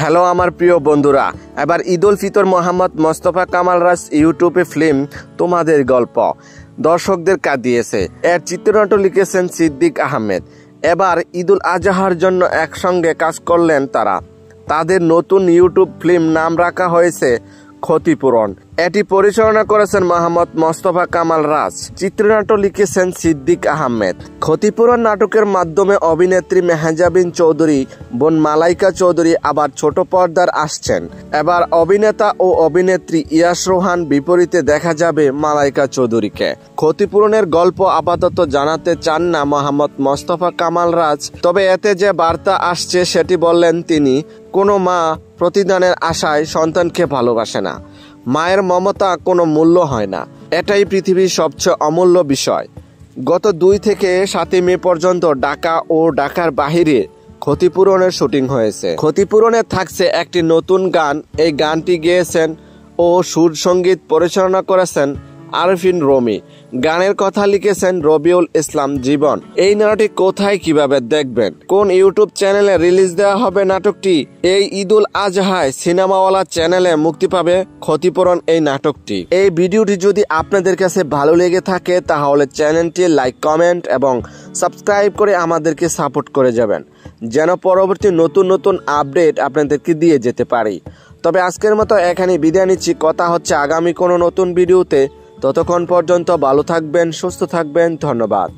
Hello আমার প্রিয় বন্ধুরা, এবার ঈদ উল ফিতর মোহাম্মদ মোস্তফা কামাল রাজ ইউটিউবে ফিল্ম তোমাদের গল্প দর্শকদের কাঁদিয়েছে। এর চিত্রনাট্য লিখেছেন সিদ্দিক আহমেদ। এবার ঈদুল আজহার জন্য একসঙ্গে কাজ করলেন তারা। তাদের নতুন ইউটিউব ফিল্ম নাম রাখা হয়েছে ক্ষতিপূরণ। এটি পরিচালনা করেছেন মোহাম্মদ মোস্তফা কামাল রাজ, চিত্রনাট্য লিখেছেন সিদ্দিক আহমেদ। ক্ষতিপূরণ নাটকের মাধ্যমে অভিনেত্রী মেহজাবিন চৌধুরী বোন মালাইকা চৌধুরী আবার ছোট পর্দার আসছেন। এবার অভিনেতা ও অভিনেত্রী ইয়াশ রোহান বিপরীতে দেখা যাবে মালাইকা চৌধুরীকে। ক্ষতিপূরণের গল্প আপাতত জানাতে চান না মোহাম্মদ মোস্তফা কামাল রাজ, তবে এতে যে বার্তা আসছে সেটি বললেন তিনি। কোনো মা প্রতিদানের আশায় সন্তানকে ভালোবাসে না। মায়ের মমতা কোনো মূল্য হয় না, এটাই পৃথিবীর সবচেয়ে অমূল্য বিষয়। গত 2 থেকে 7 মে পর্যন্ত ঢাকা ও ঢাকার বাহিরে ক্ষতিপূরণের শুটিং হয়েছে। ক্ষতিপূরণে থাকছে একটি নতুন গান। এই গানটি গেয়েছেন ও সুর সঙ্গীত পরিচালনা করেছেন আরফিন রমি। গানের কথা লিখেছেন রবিউল ইসলাম জীবন। এই নাটকটি কোথায় কিভাবে দেখবেন, কোন ইউটিউব চ্যানেলে রিলিজ দেওয়া হবে নাটকটি? এই ঈদুল আজহায় সিনেমাওয়ালা চ্যানেলে মুক্তি পাবে ক্ষতিপূরণ এই নাটকটি। এই ভিডিওটি যদি আপনাদের কাছে ভালো লেগে থাকে তাহলে চ্যানেলটি লাইক, কমেন্ট এবং সাবস্ক্রাইব করে আমাদেরকে সাপোর্ট করে যাবেন, যেন পরবর্তী নতুন নতুন আপডেট আপনাদেরকে দিয়ে যেতে পারি। তবে আজকের মতো এখানে বিদায় নিচ্ছি। কথা হচ্ছে আগামী কোনো নতুন ভিডিওতে। ততক্ষণ পর্যন্ত ভালো থাকবেন, সুস্থ থাকবেন। ধন্যবাদ।